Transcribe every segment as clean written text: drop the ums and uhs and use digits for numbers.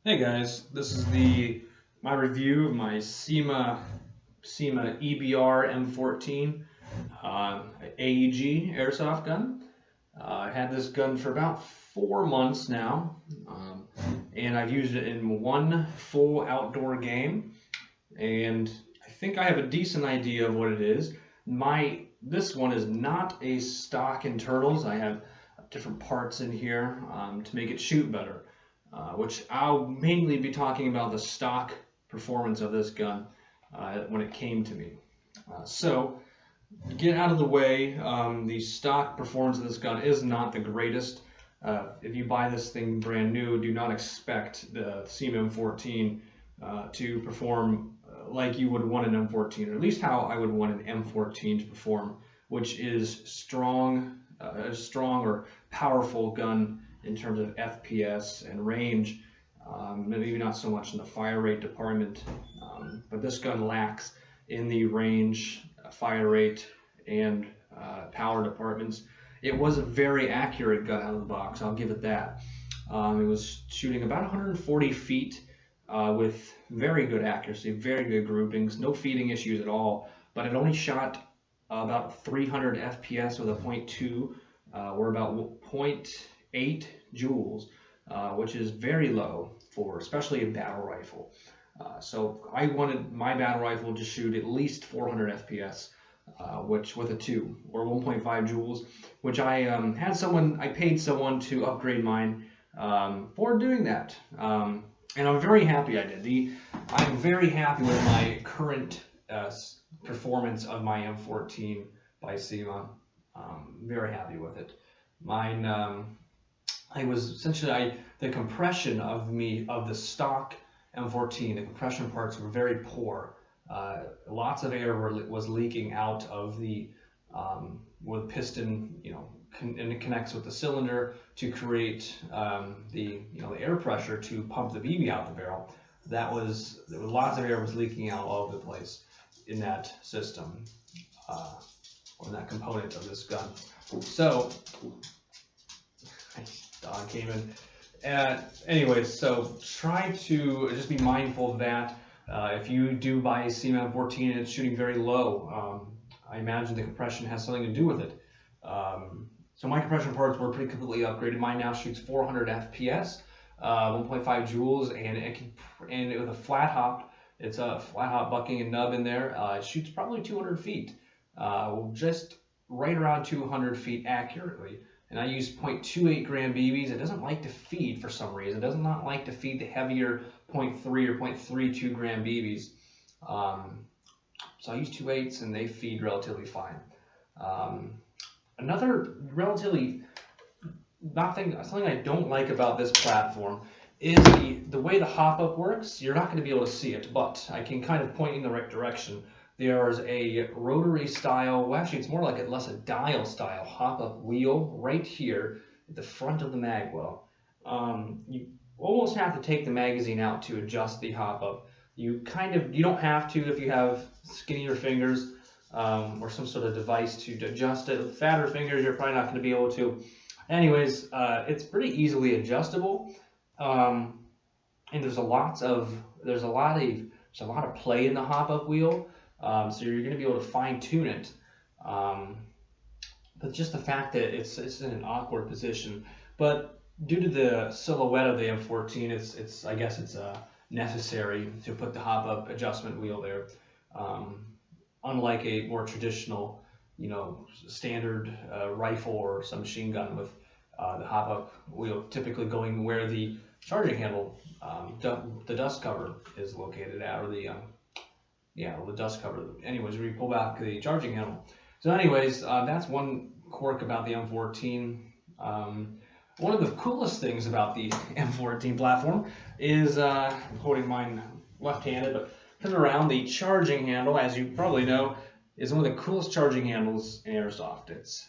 Hey guys, this is my review of my Cyma EBR M14 AEG airsoft gun. I had this gun for about 4 months now, and I've used it in one full outdoor game, and I think I have a decent idea of what it is. This one is not a stock internals. I have different parts in here to make it shoot better. Which I'll mainly be talking about the stock performance of this gun when it came to me. So, to get out of the way, the stock performance of this gun is not the greatest. If you buy this thing brand new, do not expect the Cyma M14 to perform like you would want an M14, or at least how I would want an M14 to perform, which is a strong or powerful gun in terms of FPS and range, maybe not so much in the fire rate department, but this gun lacks in the range, fire rate, and power departments. It was a very accurate gun out of the box, I'll give it that. It was shooting about 140 feet with very good accuracy, very good groupings, no feeding issues at all, but it only shot about 300 FPS with a .2 or about 0.8 joules, which is very low for especially a battle rifle. So I wanted my battle rifle to shoot at least 400 FPS, which with a 2 or 1.5 joules, which I paid someone to upgrade mine for doing that. And I'm very happy I did. I'm very happy with my current performance of my M14 by Cyma. Very happy with it. Mine, I was essentially the compression of the stock M14. The compression parts were very poor. Lots of air was leaking out of where the piston, and it connects with the cylinder to create the air pressure to pump the BB out the barrel. There was lots of air was leaking out all over the place in that system, or in that component of this gun. So, dog came in. Anyways, so try to just be mindful of that. If you do buy a Cyma M14 and it's shooting very low, I imagine the compression has something to do with it. So my compression parts were pretty completely upgraded. Mine now shoots 400 FPS, 1.5 joules, and with a flat hop, it's a flat hop bucking and nub in there. It shoots probably 200 feet, just right around 200 feet accurately. And I use 0.28 gram BBs. It doesn't like to feed for some reason. It does not like to feed the heavier 0.3 or 0.32 gram BBs. So I use 2.8s and they feed relatively fine. Another something I don't like about this platform is the way the hop-up works. You're not going to be able to see it, but I can kind of point in the right direction. There's a rotary style, well actually it's more like less a dial style hop-up wheel right here at the front of the mag well. You almost have to take the magazine out to adjust the hop-up. You don't have to if you have skinnier fingers or some sort of device to adjust it. With fatter fingers, you're probably not going to be able to. Anyways, it's pretty easily adjustable, and there's a lot of play in the hop-up wheel. So you're going to be able to fine-tune it, but just the fact that it's in an awkward position. But due to the silhouette of the M14, I guess it's necessary to put the hop-up adjustment wheel there. Unlike a more traditional, standard rifle or some machine gun with the hop-up wheel typically going where the charging handle, the dust cover is located at, or the dust cover. Anyways, where you pull back the charging handle. So anyways, that's one quirk about the M14. One of the coolest things about the M14 platform is, I'm holding mine left-handed, but turn around, the charging handle, as you probably know, is one of the coolest charging handles in airsoft. It's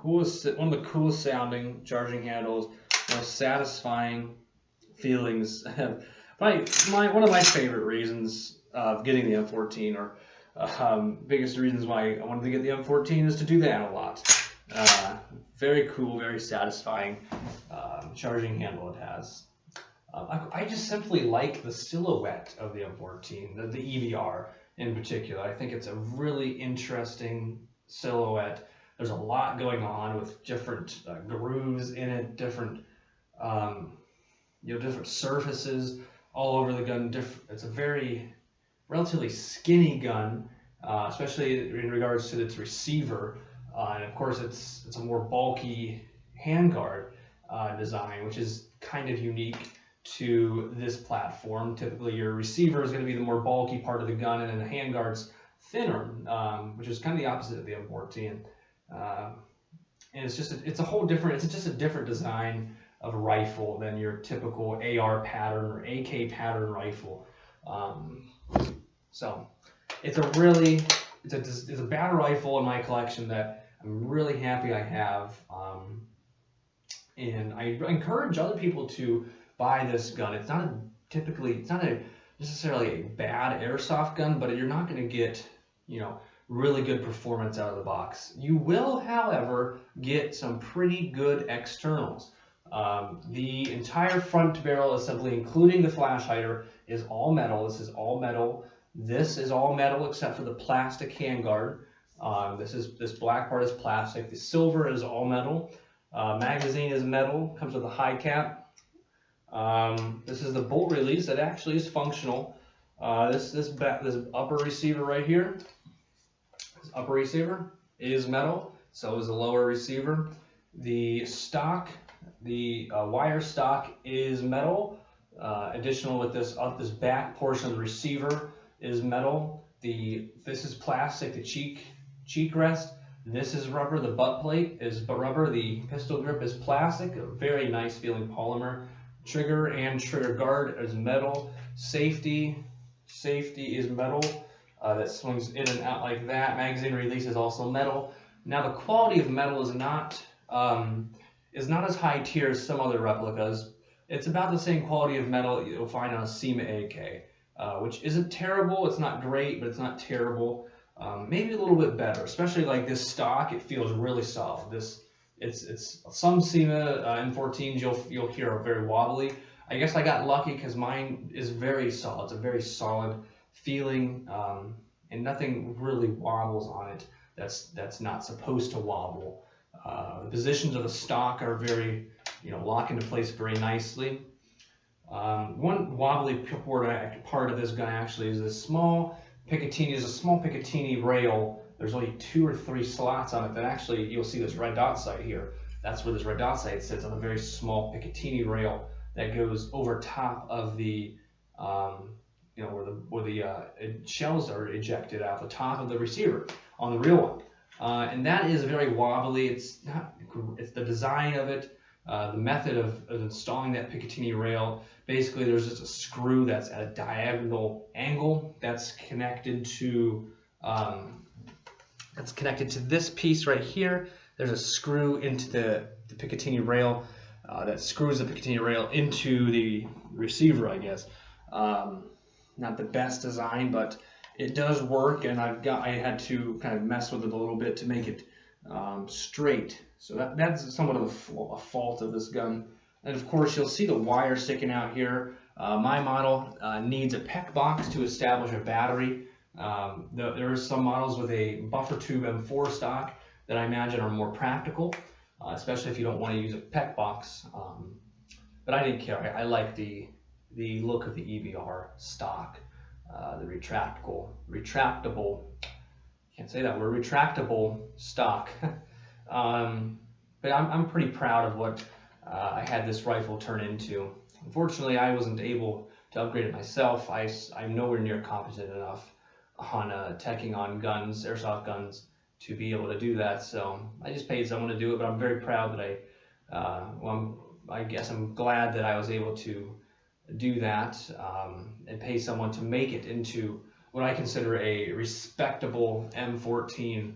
one of the coolest sounding charging handles, most satisfying feelings. One of my favorite reasons of getting the M14, or biggest reasons why I wanted to get the M14, is to do that a lot. Very cool, very satisfying charging handle it has. I just simply like the silhouette of the M14, the EBR in particular. I think it's a really interesting silhouette. There's a lot going on with different grooves in it, different different surfaces all over the gun. It's a very relatively skinny gun, especially in regards to its receiver, and of course it's a more bulky handguard design, which is kind of unique to this platform. Typically your receiver is going to be the more bulky part of the gun, and then the handguard's thinner, which is kind of the opposite of the M14. And it's just it's just a different design of a rifle than your typical AR pattern or AK pattern rifle. So it's a battle rifle in my collection that I'm really happy I have, and I encourage other people to buy this gun. It's not necessarily a bad airsoft gun, but you're not going to get really good performance out of the box. You will, however, get some pretty good externals. The entire front barrel assembly, including the flash hider, is all metal. This is all metal. This is all metal except for the plastic handguard. This black part is plastic. The silver is all metal. Magazine is metal. Comes with a high cap. This is the bolt release that actually is functional. This upper receiver right here. This upper receiver is metal. So is the lower receiver. The stock. The wire stock is metal. Additional with this back portion of the receiver is metal. This is plastic. The cheek rest. This is rubber. The butt plate is rubber. The pistol grip is plastic. A very nice feeling polymer. Trigger and trigger guard is metal. Safety is metal. That swings in and out like that. Magazine release is also metal. Now the quality of metal is not as high tier as some other replicas. It's about the same quality of metal you'll find on a Cyma AK, which isn't terrible. It's not great, but it's not terrible. Maybe a little bit better, especially like this stock. It feels really solid. It's some Cyma M14s you'll hear are very wobbly. I guess I got lucky because mine is very solid. It's a very solid feeling, and nothing really wobbles on it. That's not supposed to wobble. The positions of the stock are very, lock into place very nicely. One wobbly part of this gun actually is this small Picatinny. There's a small Picatinny rail. There's only 2 or 3 slots on it that actually, you'll see this red dot sight here. That's where this red dot sight sits, on a very small Picatinny rail that goes over top of the, where the shells are ejected out the top of the receiver on the real one. And that is very wobbly. It's the design of it, the method of installing that Picatinny rail. Basically, there's just a screw that's at a diagonal angle that's connected to this piece right here. There's a screw into the Picatinny rail that screws the Picatinny rail into the receiver, I guess. Not the best design, but it does work, and I had to kind of mess with it a little bit to make it straight. So that's somewhat of a fault of this gun. And of course, you'll see the wire sticking out here. My model needs a PEC box to establish a battery. There are some models with a buffer tube M4 stock that I imagine are more practical, especially if you don't want to use a PEC box. But I didn't care. I like the look of the EBR stock, the retractable, can't say that word, retractable stock. But I'm pretty proud of what I had this rifle turn into. Unfortunately, I wasn't able to upgrade it myself. I'm nowhere near competent enough on teching on guns, airsoft guns, to be able to do that. So I just paid someone to do it, but I'm very proud that I guess I'm glad that I was able to do that and pay someone to make it into what I consider a respectable M14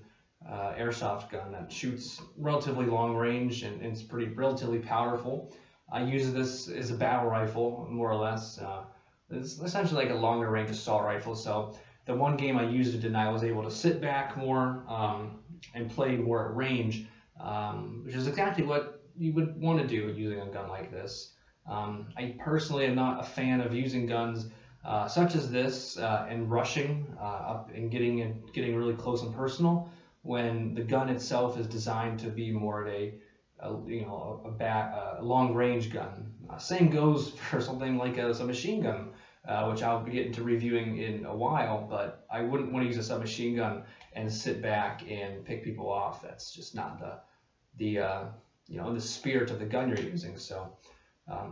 airsoft gun that shoots relatively long range and it's relatively powerful. I use this as a battle rifle, more or less. It's essentially like a longer range assault rifle. So the one game I used it in, I was able to sit back more and play more at range which is exactly what you would want to do using a gun like this. I personally am not a fan of using guns such as this and rushing up and getting really close and personal when the gun itself is designed to be more of a long range gun. Same goes for something like a submachine gun, which I'll be getting to reviewing in a while. But I wouldn't want to use a submachine gun and sit back and pick people off. That's just not the spirit of the gun you're using. So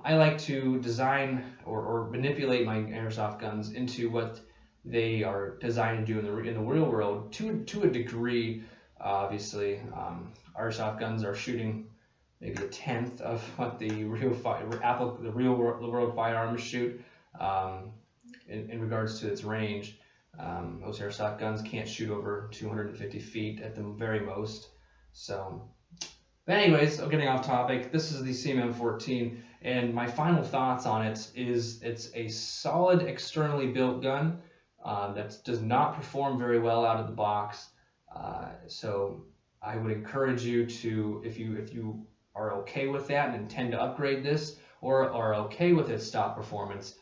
I like to design or manipulate my airsoft guns into what they are designed to do in the real world to a degree. Obviously, airsoft guns are shooting maybe a tenth of what the real world firearms shoot in regards to its range. Most airsoft guns can't shoot over 250 feet at the very most. So, but anyways, I'm getting off topic. This is the Cyma M14, and my final thoughts on it is it's a solid externally built gun that does not perform very well out of the box. So I would encourage you to, if you are okay with that and intend to upgrade this, or are okay with its stock performance,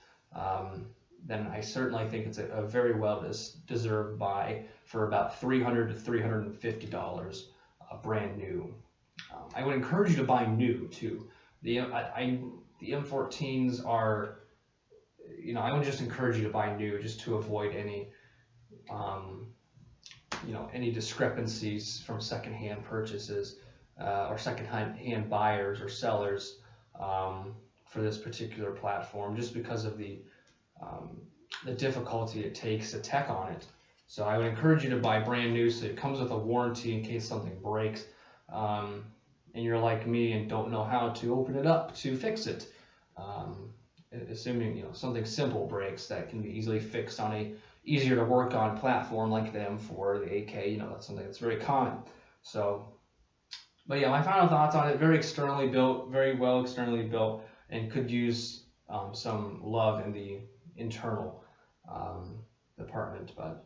then I certainly think it's a very well deserved buy for about $300 to $350 brand new. I would encourage you to buy new too. The M14s are, I would just encourage you to buy new just to avoid any any discrepancies from secondhand purchases or secondhand buyers or sellers for this particular platform, just because of the difficulty it takes to tech on it. So I would encourage you to buy brand new, so it comes with a warranty in case something breaks, and you're like me and don't know how to open it up to fix it. Assuming something simple breaks that can be easily fixed on a easier to work on platform like the M4, the AK, that's something that's very common. So, but yeah, my final thoughts on it: very externally built, very well externally built, and could use some love in the internal department. But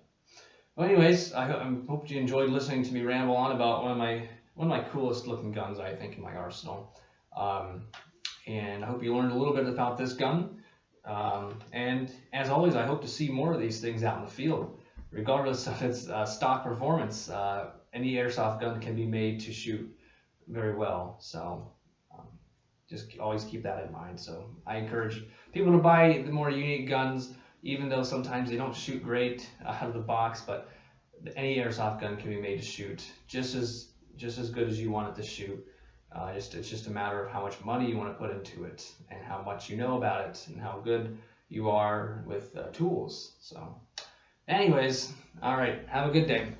well, anyways, I hope you enjoyed listening to me ramble on about one of my coolest looking guns, I think, in my arsenal. And I hope you learned a little bit about this gun. And as always, I hope to see more of these things out in the field, regardless of its stock performance. Any airsoft gun can be made to shoot very well. So just always keep that in mind. So I encourage people to buy the more unique guns, even though sometimes they don't shoot great out of the box. But any airsoft gun can be made to shoot just as good as you want it to shoot. It's just a matter of how much money you want to put into it, and how much you know about it, and how good you are with tools. So anyways, all right, have a good day.